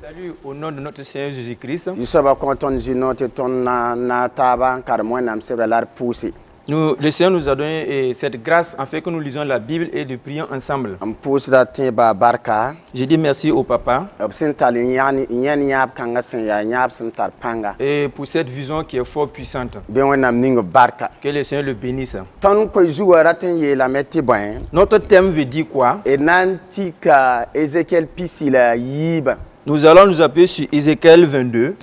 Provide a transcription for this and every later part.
Salut au nom de notre Seigneur Jésus-Christ. Le Seigneur nous a donné cette grâce en fait que nous lisons la Bible et de prions ensemble. Je dis merci au papa et pour cette vision qui est fort puissante. Que le Seigneur le bénisse. Notre thème veut dire quoi? Nous allons nous appuyer sur Ézéchiel 22.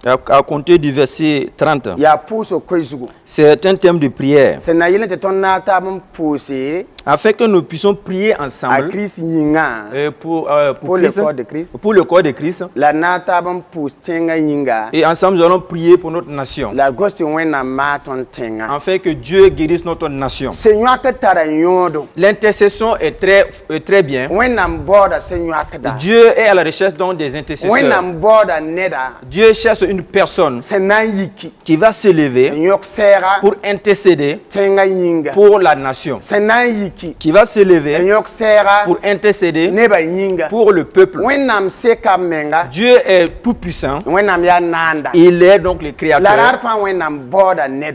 À compter du verset 30. C'est un thème de prière. Afin que nous puissions prier ensemble pour le corps de Christ. Et ensemble, nous allons prier pour notre nation. Afin que Dieu guérisse notre nation. L'intercession est très bien. Dieu est à la recherche donc des intercesseurs. Dieu cherche une personne qui va se lever pour intercéder pour la nation, qui va se lever pour intercéder pour le peuple. Dieu est tout puissant, il est donc le créateur,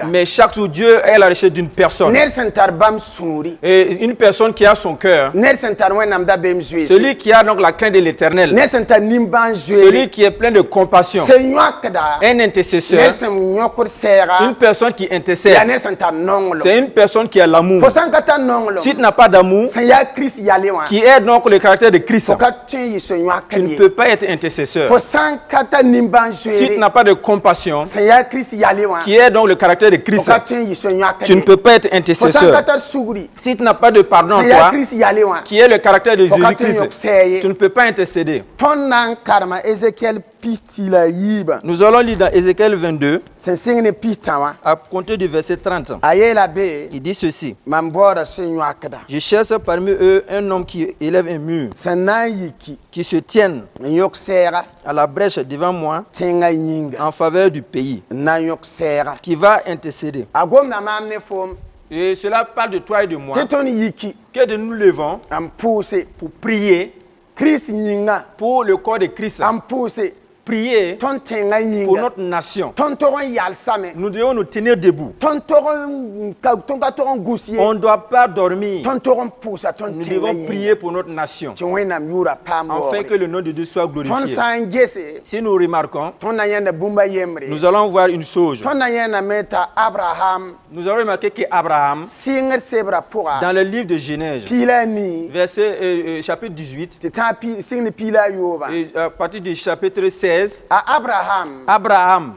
mais chaque jour Dieu est à la recherche d'une personne, et une personne qui a son cœur, celui qui a donc la crainte de l'Éternel, celui qui est plein de compassion, un intercesseur, une personne qui intercède, c'est une personne qui a l'amour. Si tu n'as pas d'amour, qui est donc le caractère de Christ, tu ne peux pas être intercesseur. Si tu n'as pas de compassion, qui est donc le caractère de Christ, tu ne peux pas être intercesseur. Si tu n'as pas de pardon en toi, qui est le caractère de Jésus-Christ, tu ne peux pas intercéder. Nous allons lire dans Ézéchiel 22, à compter du verset 30. Il dit ceci: je cherche parmi eux un homme qui élève un mur, qui se tienne à la brèche devant moi en faveur du pays, qui va intercéder. Et cela parle de toi et de moi, que de nous levons pour prier pour le corps de Christ, prier pour notre nation. Nous devons nous tenir debout. On ne doit pas dormir. Nous devons prier pour notre nation, afin que le nom de Dieu soit glorifié. Si nous remarquons, nous allons voir une chose. Nous allons remarquer qu'Abraham, dans le livre de Genèse, chapitre 18, et à partir du chapitre 16, Abraham,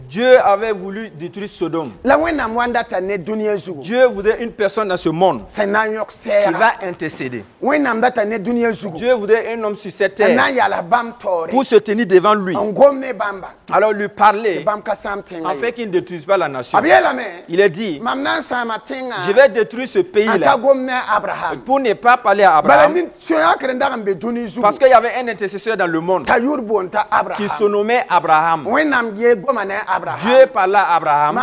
Dieu avait voulu détruire Sodome. Dieu voudrait une personne dans ce monde qui va intercéder. Dieu voudrait un homme sur cette terre pour se tenir devant lui. Alors lui parler afin qu'il ne détruise pas la nation. Il a dit: je vais détruire ce pays-là, pour ne pas parler à Abraham, parce qu'il y avait un intercesseur dans le monde qui se nommait Abraham. Dieu parla à Abraham: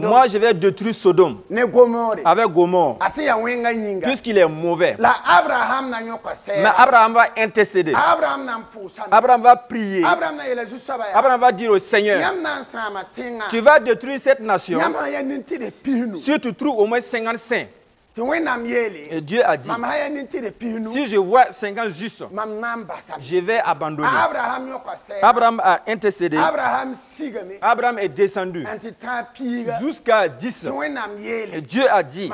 moi je vais détruire Sodome avec Gomorrhe, puisqu'il est mauvais. Mais Abraham va intercéder. Abraham va prier. Abraham va dire au Seigneur: tu vas détruire cette nation si tu trouves au moins 50 saints. Et Dieu a dit: si je vois 50 justes, je vais abandonner. Abraham a intercédé. Abraham est descendu jusqu'à 10. Et Dieu a dit: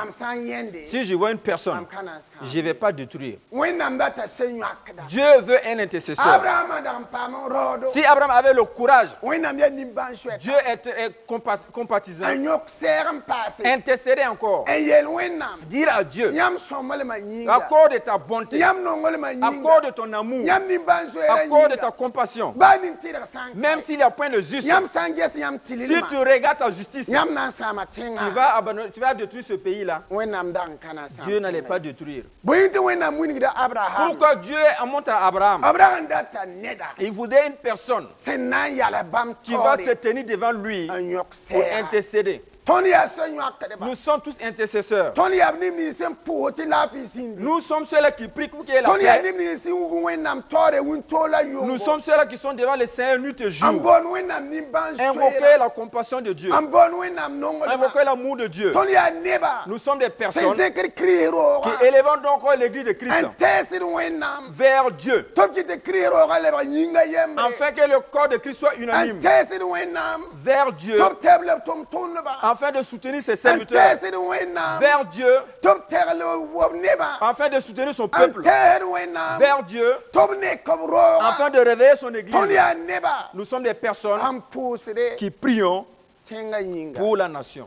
si je vois une personne, je ne vais pas détruire. Dieu veut un intercesseur. Si Abraham avait le courage, Dieu est compatissant, intercéder encore. dire à Dieu, accorde ta bonté, accorde ton amour, accorde ta compassion. Même s'il n'y a point de juste, si tu regardes ta justice, tu vas détruire ce pays-là. Dieu n'allait pas détruire. Pourquoi Dieu monte à Abraham? Il voulait une personne qui va se tenir devant lui pour intercéder. Nous sommes tous intercesseurs. Nous sommes ceux-là qui prient pour qu'il y ait la paix. Nous sommes ceux-là qui sont devant le Seigneur nuit et jour. Invoquer la compassion de Dieu. Invoquer l'amour de Dieu. Nous sommes des personnes qui élèvent donc l'église de Christ vers Dieu. Afin que le corps de Christ soit unanime. Vers Dieu. Afin de soutenir ses serviteurs. Vers Dieu. Afin de soutenir son peuple. Vers Dieu. Afin de réveiller son église. Nous sommes des personnes qui prions pour la nation.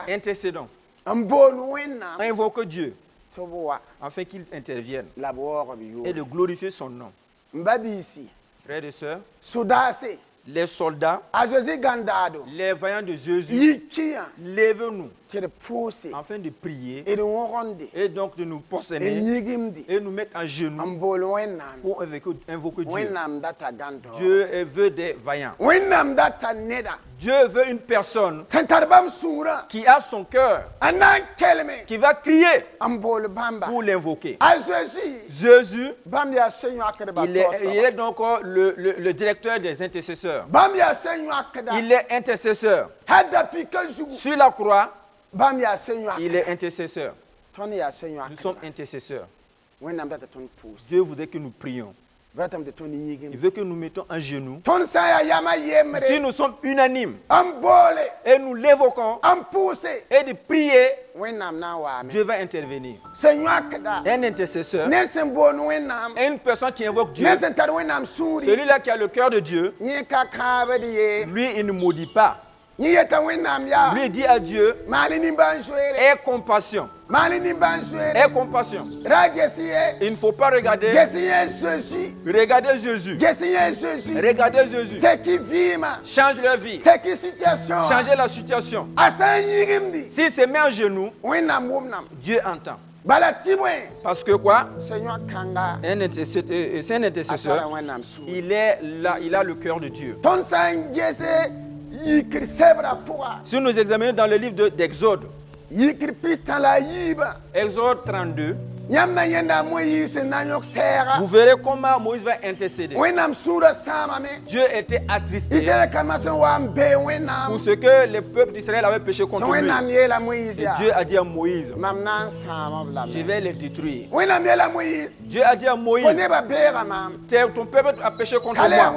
Intercédons. Invoquons Dieu afin qu'il intervienne et de glorifier son nom. Frères et sœurs, les soldats, les vaillants de Jésus, lèvent-nous afin de prier et donc de nous prosterner et nous mettre en genoux pour invoquer Dieu. Dieu veut des vaillants. Dieu veut une personne qui a son cœur, qui va crier pour l'invoquer. Jésus, il est donc le directeur des intercesseurs. Il est intercesseur. Sur la croix, il est intercesseur. Nous sommes intercesseurs. Dieu voudrait que nous prions. Il veut que nous mettons en genoux. Si nous sommes unanimes et nous l'évoquons et de prier, Dieu va intervenir. Un intercesseur est une personne qui invoque Dieu. Celui-là qui a le cœur de Dieu, lui, il ne maudit pas. Lui dit à Dieu, aie compassion. Aie compassion. Il ne faut pas regarder. Regardez Jésus. Regardez Jésus. Change leur vie. Changez la situation. S'il se met en genoux, Dieu entend. Parce que quoi? C'est un intercesseur. Il est là, il a le cœur de Dieu. Si nous examinons dans le livre d'Exode, Exode 32, vous verrez comment Moïse va intercéder. Dieu était attristé pour ce que le peuple d'Israël avait péché contre lui. Et Dieu a dit à Moïse, je vais les détruire. Dieu a dit à Moïse, ton peuple a péché contre moi.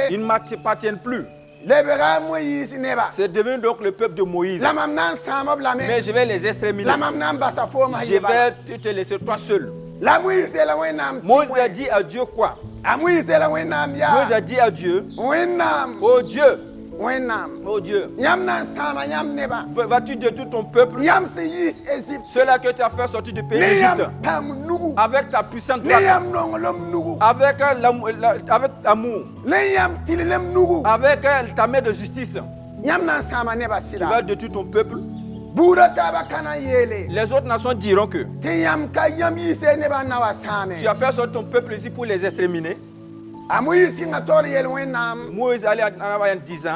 Ils ne m'appartiennent plus. C'est devenu donc le peuple de Moïse. Mais je vais les exterminer. Je vais te laisser toi seul. Moïse a dit à Dieu quoi? Moïse a dit à Dieu, oh Dieu, oh Dieu, vas-tu détruire ton peuple? Ceux-là que tu as fait sortir du pays d'Égypte avec ta puissante droite, avec l'amour, avec ta main de justice, tu vas détruire ton peuple. Les autres nations diront que tu as fait sortir ton peuple ici pour les exterminer. Moïse allait en disant,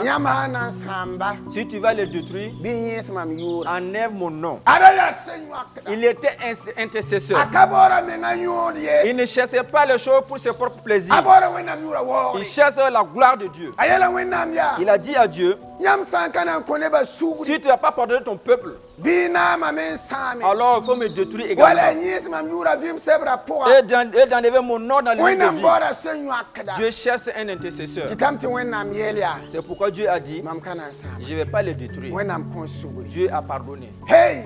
si tu vas les détruire, enlève mon nom. Il était intercesseur. Il ne cherchait pas les choses pour ses propres plaisirs. Il cherchait la gloire de Dieu. Il a dit à Dieu, si tu n'as pas pardonné ton peuple, alors il faut me détruire également. Et d'enlever mon nom dans le livre de vie. Dieu cherche un intercesseur. C'est pourquoi Dieu a dit, je ne vais pas les détruire. Dieu a pardonné. Hey,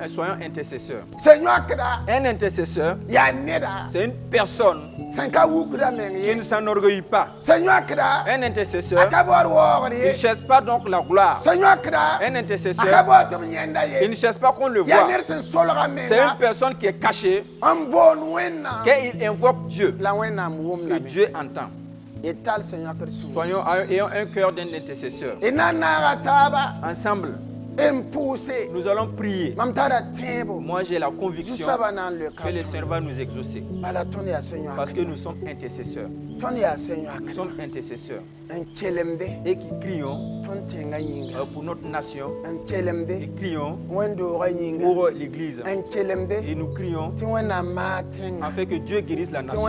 soyons intercesseurs. Un intercesseur, c'est une personne qui ne s'enorgueillit pas. Un intercesseur, il ne cherche pas donc la gloire. Un intercesseur, intercesseur, il ne cherche pas qu'on le voit. C'est une personne qui est cachée, qu'il invoque Dieu. Et Dieu entend. Soyons ayant un cœur d'un intercesseur. Ensemble, nous allons prier. Moi, j'ai la conviction que le Seigneur va nous exaucer. Parce que nous sommes intercesseurs. Nous sommes intercesseurs. Et qui crions pour notre nation. Et crions pour l'Église. Et nous crions afin que Dieu guérisse la nation.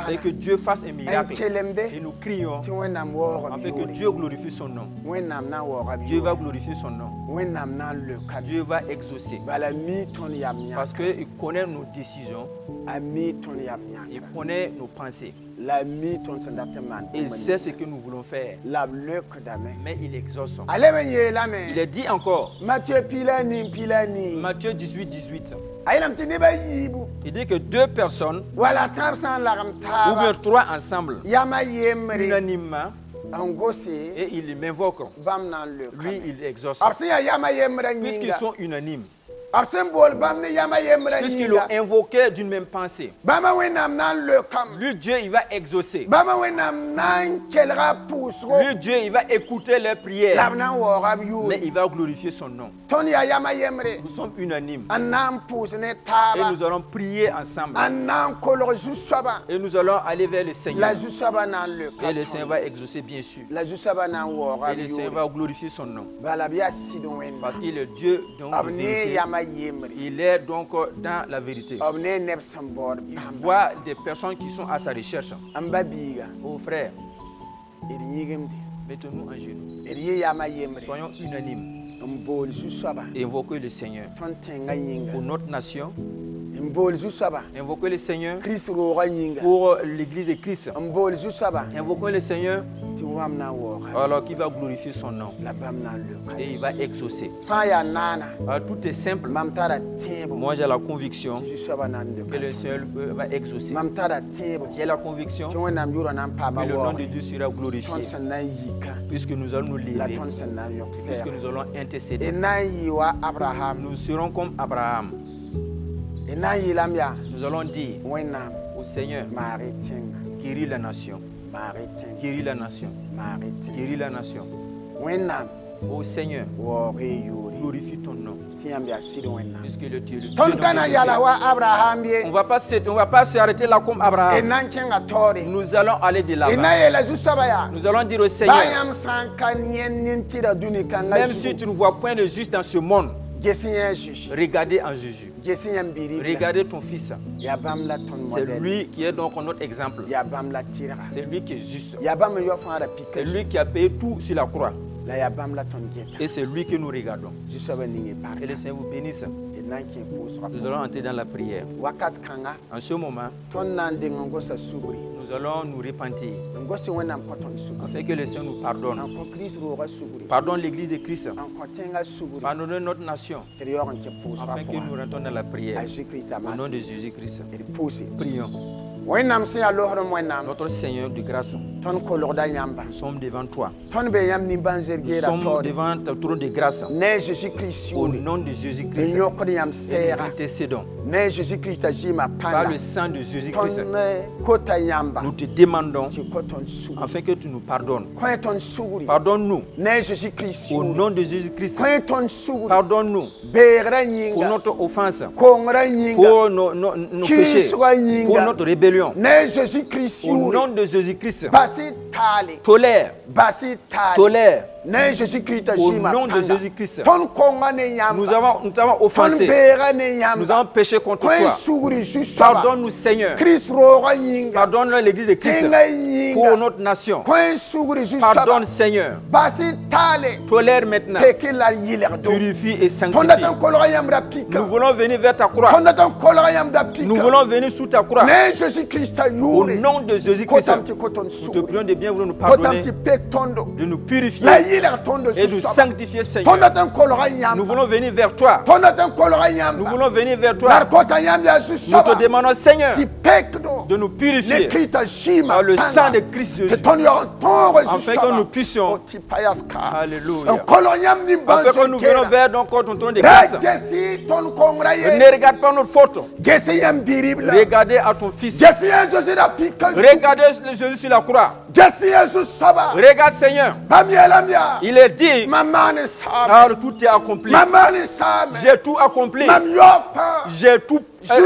Et que Dieu fasse un miracle. Et nous crions afin que Dieu glorifie son nom. Dieu va glorifier son nom. Dieu va exaucer. Parce qu'il connaît nos décisions. Il connaît nos pensées. Il sait ce que nous voulons faire. Mais il exauce. Il est dit encore. Matthieu 18, 18. Il dit que deux personnes ou bien trois ensemble, unanimement, et ils m'invoquent. Lui, il exauce. Puisqu'ils sont unanimes. Puisqu'ils l'ont invoqué d'une même pensée. Lui, Dieu, il va exaucer. Lui, Dieu, il va écouter leurs prières. Mais il va glorifier son nom. Nous sommes unanimes. Et nous allons prier ensemble. Et nous allons aller vers le Seigneur. Et le Seigneur va exaucer, bien sûr. Et le Seigneur va glorifier son nom. Parce qu'il est Dieu de vérité. Il est donc dans la vérité. Il voit des personnes qui sont à sa recherche. Oh frère, mettons-nous en genoux. Soyons unanimes. Invoquez le Seigneur pour notre nation. Invoquez le Seigneur pour l'église de Christ. Invoquez le Seigneur alors qu'il va glorifier son nom et il va exaucer. Alors, tout est simple. Moi j'ai la conviction que le Seigneur va exaucer. J'ai la conviction que le nom de Dieu sera glorifié puisque nous allons nous lever, puisque nous allons intercéder. Nous serons comme Abraham. Nous allons dire au Seigneur, guéris la nation. Guéris la nation. Guéris la nation. Au Seigneur, glorifie ton nom. Puisque le Dieu, on ne va pas s'arrêter là comme Abraham. Nous allons aller de l'avant. Nous allons dire au Seigneur, même si tu ne vois point de juste dans ce monde, regardez en Jésus. Regardez ton fils. C'est lui qui est donc notre exemple. C'est lui qui est juste. C'est lui qui a payé tout sur la croix. Et c'est lui que nous regardons. Et le Seigneur vous bénisse. Nous allons entrer dans la prière. En ce moment, nous allons nous repentir afin que le Seigneur nous pardonne. Pardonne l'église de Christ. Pardonne notre nation afin que nous rentrons dans la prière. Au nom de Jésus-Christ. Prions. Notre Seigneur de grâce, nous sommes devant toi. Nous sommes devant ton trône de grâce. Au nom de Jésus-Christ, nous intercédons. Par le sang de Jésus-Christ, nous te demandons afin que tu nous pardonnes. Pardonne-nous. Au nom de Jésus-Christ, pardonne-nous pour notre offense, pour nos péchés, pour notre rébellion. Au nom de Jésus-Christ, tolère. Au nom de Jésus-Christ, nous avons offensé, nous avons péché contre toi. Pardonne-nous, Seigneur. Pardonne l'église de Christ pour notre nation. Pardonne, Seigneur. Tolère maintenant. Purifie et sanctifie. Nous voulons venir vers ta croix. Nous voulons venir sous ta croix. Au nom de Jésus-Christ, nous te prions de bien vouloir nous pardonner, de nous purifier et de sanctifier, Seigneur. Nous voulons venir vers toi. Nous voulons venir vers toi. Nous te demandons, Seigneur, de nous purifier par le sang de Christ Jésus. Afin que nous puissions. Alléluia. Afin que nous venons vers ton trône de grâce. Ne regarde pas notre faute. Regardez à ton Fils. Regardez Jésus sur la croix. Regarde Seigneur. Il est dit. Alors tout est accompli. J'ai tout accompli. J'ai tout payé.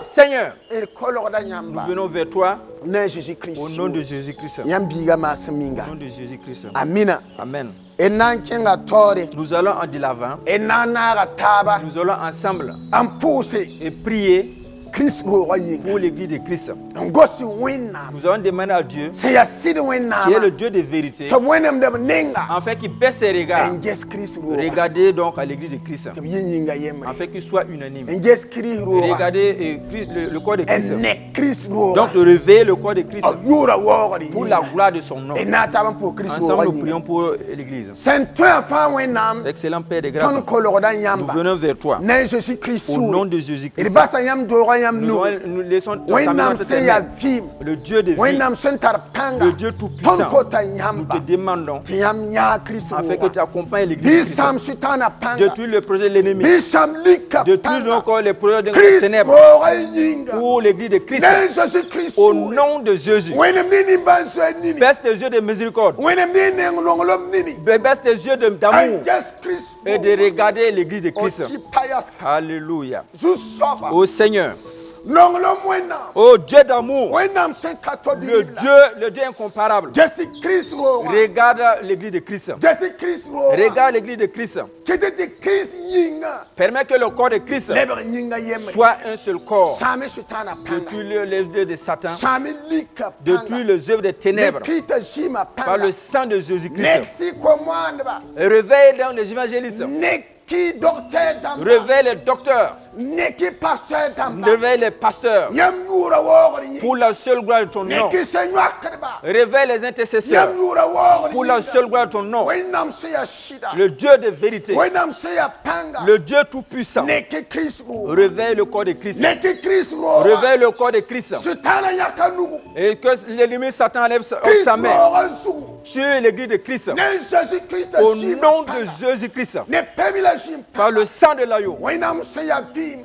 Seigneur, nous venons vers toi. Au nom de Jésus-Christ. Au nom de Jésus-Christ. Amen. Nous allons en de l'avant. Nous allons ensemble et prier pour l'église de Christ. Nous allons demander à Dieu, qui est le Dieu de vérité, afin qu'il baisse ses regards. Regardez donc à l'église de Christ, afin qu'il soit unanime. Regardez le corps de Christ. Donc de réveiller le corps de Christ pour la gloire de son nom. Ensemble nous prions pour l'église. Excellent Père de grâce, nous venons vers toi. Au nom de Jésus-Christ. Nous laissons le Dieu de vie, le Dieu tout-puissant. Nous te demandons afin que tu accompagnes l'église. Détruis le projet de l'ennemi. Détruis encore les projets des ténèbres pour l'église de Christ. Au nom de Jésus. Baisse tes yeux de miséricorde. Baisse tes yeux d'amour et de regarder l'église de Christ. Alléluia. Ô Seigneur. Oh Dieu d'amour, le Dieu incomparable. Regarde l'église de Christ. Regarde l'église de Christ. Permets que le corps de Christ soit un seul corps. Détruis les œuvres de Satan. Détruis les œuvres des ténèbres par le sang de Jésus-Christ. Réveille dans les évangélistes. Réveille les docteurs. Réveille les pasteurs. Pour la seule gloire de ton nom. Réveille les intercesseurs. Pour la seule gloire de ton nom. Le Dieu de vérité. Le Dieu tout-puissant. Réveille le corps de Christ. Réveille le corps de Christ. Et que l'ennemi Satan enlève sa main sur l'église de Christ. Au nom de Jésus-Christ. Par le sang de l'agneau,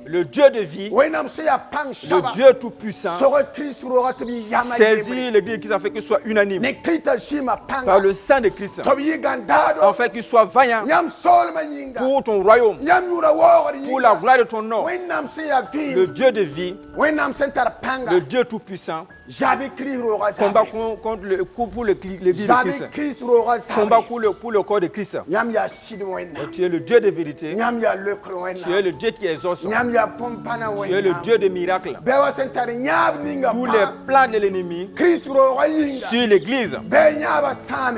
le Dieu de vie, le Dieu tout-puissant, saisit l'église qui a fait qu'il soit unanime. Par le sang de Christ, afin qu'il soit vaillant pour ton royaume, pour la gloire de ton nom. Le Dieu de vie, le Dieu tout-puissant, combat pour l'église de Christ, combat pour le corps de Christ. Tu es le Dieu de vérité. Tu es le Dieu qui exauce. Tu es le Dieu des miracles. Tous les plans de l'ennemi sur l'église,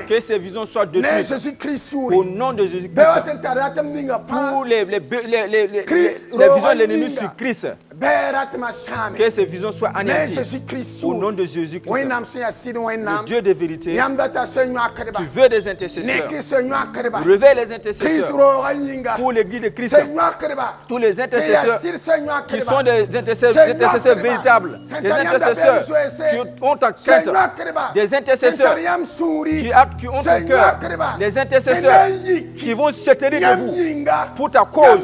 que ces visions soient détruites au nom de Jésus-Christ. Pour les visions de l'ennemi sur Christ, que ces visions soient anéanties au nom de Jésus-Christ. Le Dieu de vérité, tu veux des intercesseurs. Réveille les intercesseurs pour l'église de Christ. Tous les intercesseurs qui sont des intercesseurs véritables, des intercesseurs qui ont ta crainte, des intercesseurs qui ont ton cœur, des intercesseurs qui vont se tenir debout pour ta cause,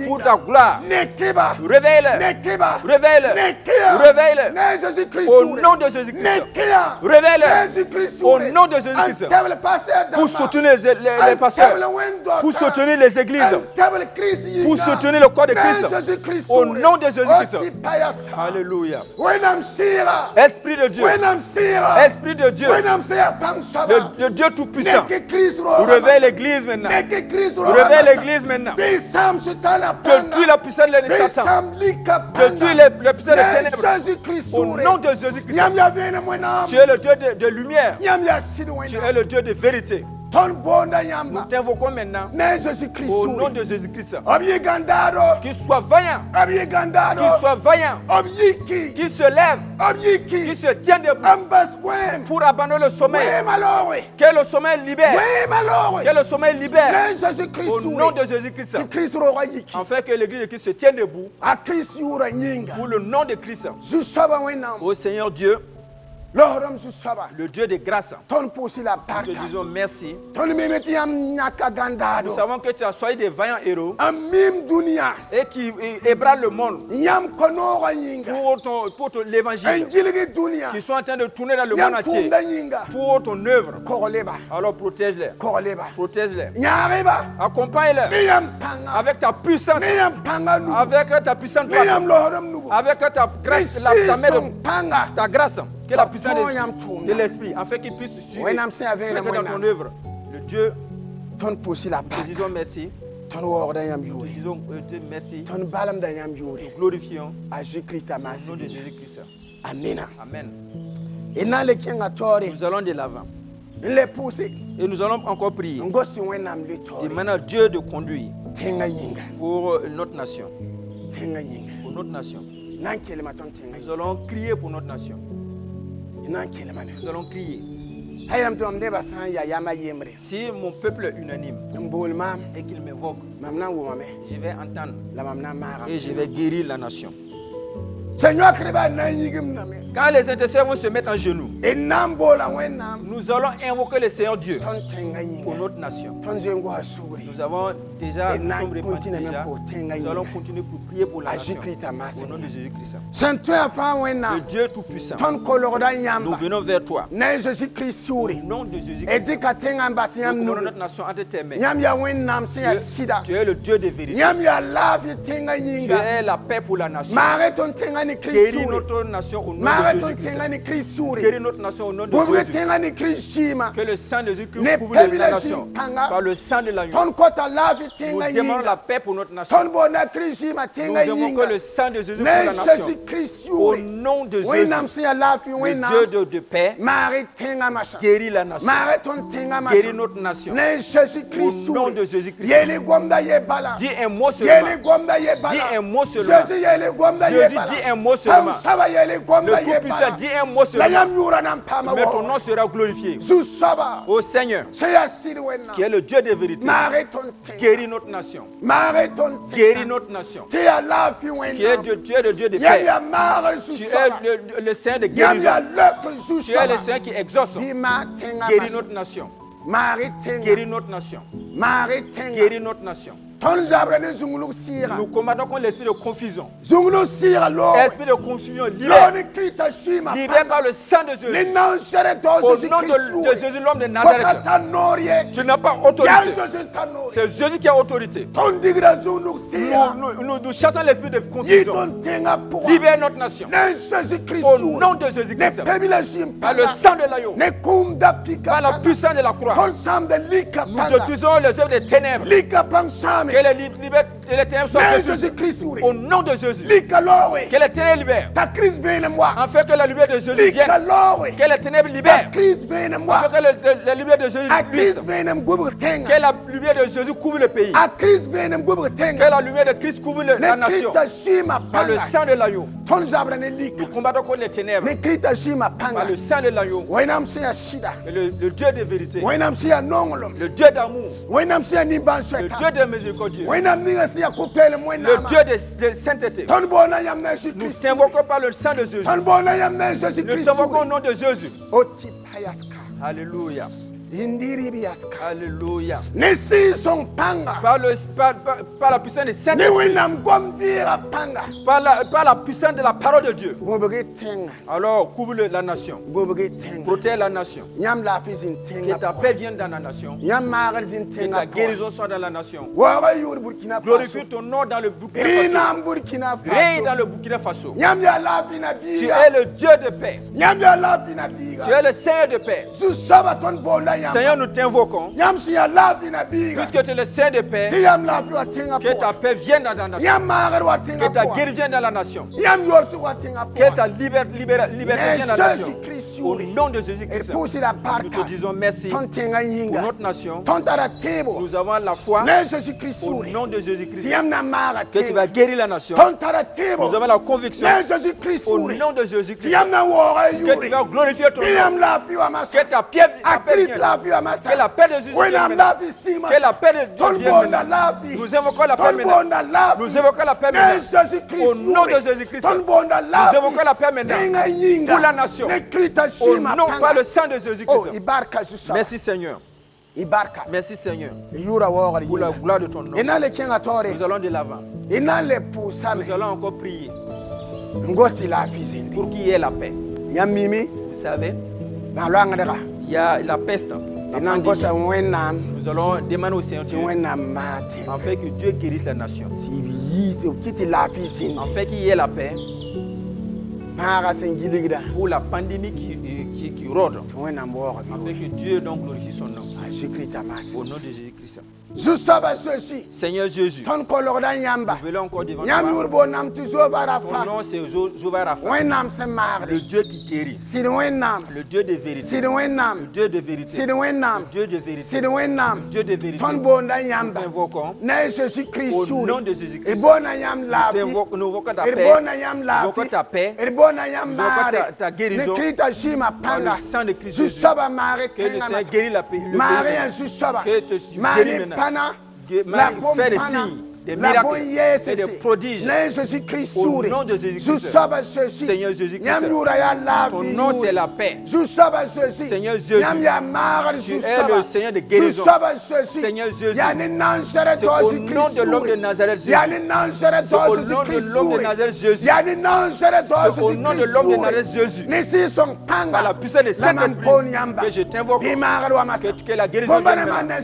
pour ta gloire. Réveille-le, réveille-le, réveille-le au nom de Jésus-Christ. Réveille-le au nom de Jésus-Christ pour soutenir les pasteurs, pour soutenir les églises, pour soutenir le corps de Christ au nom de Jésus-Christ. Alléluia. Esprit de Dieu, Esprit de Dieu, le Dieu tout-puissant, réveille l'église maintenant. Réveille l'église maintenant. Détruis la puissance de l'ennemi Satan. Détruis les puissances des ténèbres au nom de Jésus-Christ. Tu es le Dieu de lumière. Tu es le Dieu de vérité. Nous t'invoquons maintenant au nom de Jésus-Christ. Qu'il soit vaillant, qu'il soit vaillant, qu'il se lève, qu'il se tienne debout pour abandonner le sommeil. Que le sommeil libère, que le sommeil libère au nom de Jésus-Christ. Afin que l'église de Christ se tienne debout pour le nom de Christ. Ô Seigneur Dieu, le Dieu de grâce. Nous te disons merci. Nous savons que tu as choisi des vaillants héros et qui ébranlent le monde pour l'évangile, qui sont en train de tourner dans le monde entier pour ton œuvre. Alors protège-les. Protège-les. Accompagne-les avec ta puissance, avec ta puissance, avec ta grâce, ta grâce, que la puissance de l'esprit, afin qu'il puisse suivre dans ton œuvre. Le Dieu, nous te disons merci. Nous te disons merci. Nous glorifions au nom de Jésus-Christ. Amen. Amen. Nous allons de l'avant. Et nous allons encore prier. Demandons Dieu de conduire pour notre nation. Pour notre nation. Nous allons crier pour notre nation. Nous allons crier. Si mon peuple est unanime et qu'il m'évoque, je vais entendre et je vais guérir la nation. Quand les intercesseurs vont se mettre en genoux, nous allons invoquer le Seigneur Dieu pour notre nation. Nous avons déjà, nous sommes répandus déjà. Nous allons continuer pour prier pour la nation. Au nom de Jésus-Christ. Le Dieu Tout-Puissant, nous venons vers toi. Au nom de Jésus-Christ, nous commandons notre nation entre tes mains. Tu es le Dieu de vérité. Tu es la paix pour la nation. Guéris notre nation au nom de Jésus-Christ. Guéris notre nation au nom de Jésus. Que le sang de Jésus couvre la nation. Par le sang de l'agneau. Nous demandons la paix pour notre nation. Nous demandons que le sang de Jésus pour la nation. Au nom de Jésus. Le Dieu de paix. Guéris la nation. Guéris notre nation. Au nom de Jésus-Christ. Dis un mot seulement. Dis un mot seulement. Jésus dit un mot seulement. Le Tout-Puissant dit un mot seulement. Mais ton nom sera glorifié. Ô Seigneur, qui est le Dieu de vérité, guéris notre nation. Guéris notre nation. Tu es le Dieu de paix. Tu es le Seigneur de guérison. Tu es le Seigneur qui exauce. Guéris notre nation. Guéris notre nation. Guéris notre nation. Nous commandons contre l'esprit de confusion. Esprit de confusion, libère. Libère par le sang de Jésus. Au nom de Jésus, l'homme de Nazareth. Tu n'as pas autorité. C'est Jésus qui a autorité. Nous chassons l'esprit de confusion. Libère notre nation. Au nom de Jésus-Christ. Par le sang de l'agneau. Par la puissance de la croix. Nous détruisons les œuvres des ténèbres. Que les ténèbres soient Jésus-Christ. Au nom de Jésus. Que les ténèbres libèrent. Afin que la lumière de Jésus vienne. Que les ténèbres libèrent. Afin que la lumière de Jésus glisse. Que la lumière de Jésus couvre le pays. Que la lumière de Christ couvre la nation. Par le sang de l'agneau. Nous combattons contre les ténèbres. Par le sang de l'agneau. Le Dieu de vérité. Le Dieu d'amour. Le Dieu de miséricorde. Le Dieu de sainteté. Nous t'invoquons par le sang de Jésus. Nous t'invoquons au nom de Jésus. Alléluia. Alléluia. Par la puissance de Saint-Esprit. Par la puissance de la parole de Dieu. Alors couvre la nation. Protège la nation. Que ta paix vienne dans la nation. Que ta guérison soit dans la nation. Glorifie ton nom dans le Burkina Faso. Règne dans le Burkina Faso. Tu es le Dieu de paix. Tu es le Seigneur de paix. Seigneur, nous t'invoquons. Puisque tu es le Seigneur de paix, que ta paix vienne dans la nation. Que ta guérison vienne dans la nation. Que ta liberté vienne dans la nation. Au nom de Jésus-Christ, nous te disons merci pour notre nation. Nous avons la foi au nom de Jésus-Christ que tu vas guérir la nation. Nous avons la conviction au nom de Jésus-Christ que tu vas glorifier ton nom. Que ta paix vienne. Que la paix de Jésus vienne maintenant. Que la paix de Dieu vienne maintenant. Nous invoquons la paix maintenant. Nous invoquons la paix maintenant. Au nom de Jésus-Christ. Nous invoquons la paix maintenant. Pour la nation. Au nom par le sang de Jésus-Christ. Merci Seigneur. Merci Seigneur. Pour la gloire de ton nom. Nous allons de l'avant. Nous allons encore prier. Pour qu'il y ait la paix. Vous savez, il y a la peste. Nous allons demander au Seigneur Dieu en fait que Dieu guérisse la nation. En fait qu'il y ait la paix. Pour la pandémie qui rôde. En fait que Dieu donc glorifie son nom. Au nom de Jésus-Christ. Seigneur Jésus, nous voulons encore devant toi. Ton nom c'est Jéhovah Rapha, le Dieu qui guérit, le Dieu de vérité, le Dieu de vérité, le Dieu de vérité, le Dieu de vérité. Nous t'invoquons au nom de Jésus-Christ. Nous invoquons ta paix, nous invoquons ta paix, nous invoquons ta guérison par le sang de Christ Jésus. Que le Seigneur guérit la paix, que tu guéris maintenant. Fais des signes, des miracles et des prodiges. Au nom de Jésus-Christ. Seigneur Jésus-Christ. Ton nom c'est la paix. Seigneur Jésus. Tu es le Seigneur de guérison. Seigneur Jésus. C'est au nom de l'homme de Nazareth Jésus. C'est au nom de l'homme de Nazareth Jésus. C'est au nom de l'homme de Nazareth Jésus. Par la puissance de Saint-Esprit que je t'invoque. Que la guérison vienne maintenant.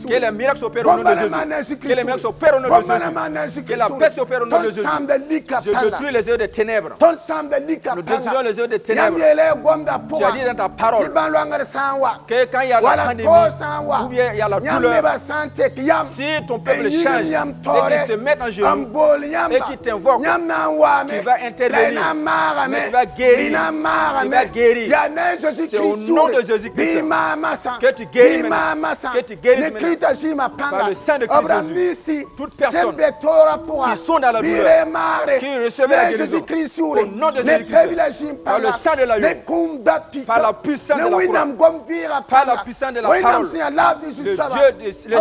Que les miracles s'opèrent au nom de Jésus. Que les miracles s'opèrent au nom de Jésus. Que la paix s'opère au nom de Jésus. Je détruis les œuvres des ténèbres. Nous détruisons les œuvres des ténèbres. Tu as dit dans ta parole que quand il y a la pandémie ou bien il y a la douleur, si ton peuple change et qu'il se met en genoux et qu'il t'invoque, tu vas intervenir, mais tu vas guérir. Tu vas guérir. C'est au nom de Jésus-Christ que tu guéris maintenant. Que tu guéris maintenant. Par le sang de Christ Jésus. Toute personne qui sont dans la douleur, qui recevait la guérison au nom de Jésus-Christ, par le sang de l'agneau, par la puissance de la parole, par la puissance de la parole, le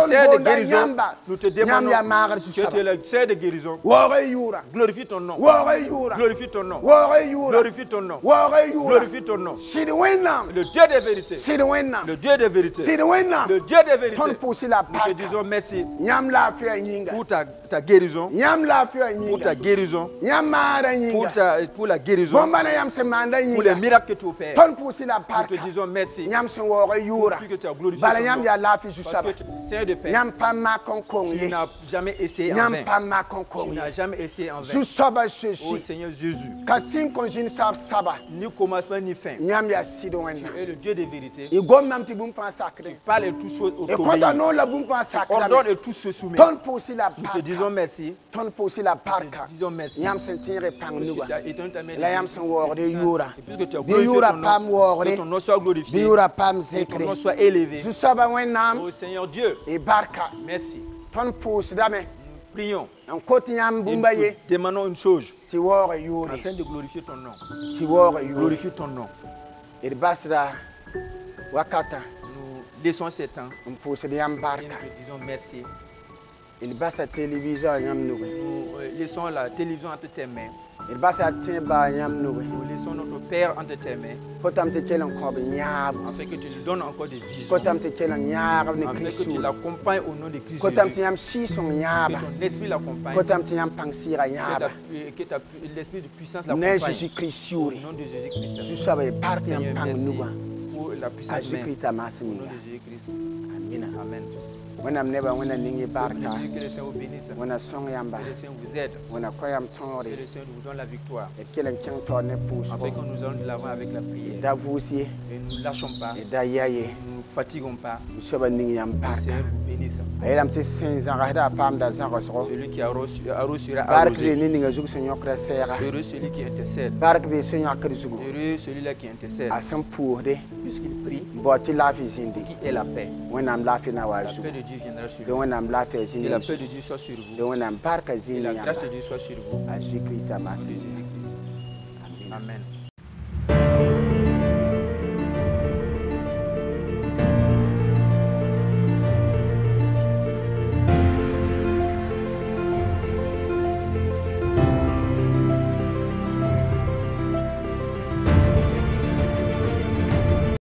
Seigneur de guérison, nous te demandons que tu es le Seigneur de guérison. Glorifie ton nom. Glorifie ton nom. Glorifie ton nom. Glorifie ton nom. Le Dieu de vérité. Le Dieu de vérité. Le Dieu de vérité. Nous te disons merci pour ta guérison, pour ta guérison, pour la guérison, pour les miracles que tu opères. Nous te disons merci pour que tu as glorifié ton nom. Parce que tu es Seigneur de paix. Tu n'as jamais essayé en vain. Tu n'as jamais essayé en vain. Oh Seigneur Jésus, ni commencement ni fin. Tu es le Dieu de vérité. Tu parles et tout se obéit. Tu ordonnes et tout se soumet. Nous te disons merci. Nous te disons merci. Puisque tu as glorifié ton nom, que ton nom soit glorifié, que ton nom soit élevé. Oh Seigneur Dieu, merci. Prions. Et demandons une chose afin de glorifier ton nom. Glorifier ton nom. Nous laissons ce temps et nous te disons merci. Nous laissons la télévision entre tes mains. Nous laissons notre Père entre tes mains. Afin que tu lui donnes encore des visions. Afin que tu l'accompagnes au nom de Christ Jésus. Que ton esprit l'accompagne. Que l'esprit de puissance l'accompagne. Au nom de Jésus-Christ. Seigneur, merci pour la puissance même. Au nom de Jésus-Christ. Amen. Que le Seigneur vous bénisse. Que le Seigneur vous aide. Que le Seigneur vous donne la victoire. Afin que nous allons de l'avant avec la prière. Et nous ne lâchons pas. Nous ne fatiguons pas. Que le Seigneur vous bénisse. Celui qui arrosera arrosé. Heureux celui qui intercède. Heureux celui-là qui intercède. Puisqu'il prie, qui est la paix. La paix de Dieu viendra sur vous. Que la paix de Dieu soit sur vous. Que la grâce de Dieu soit sur vous. Jésus-Christ. Amen.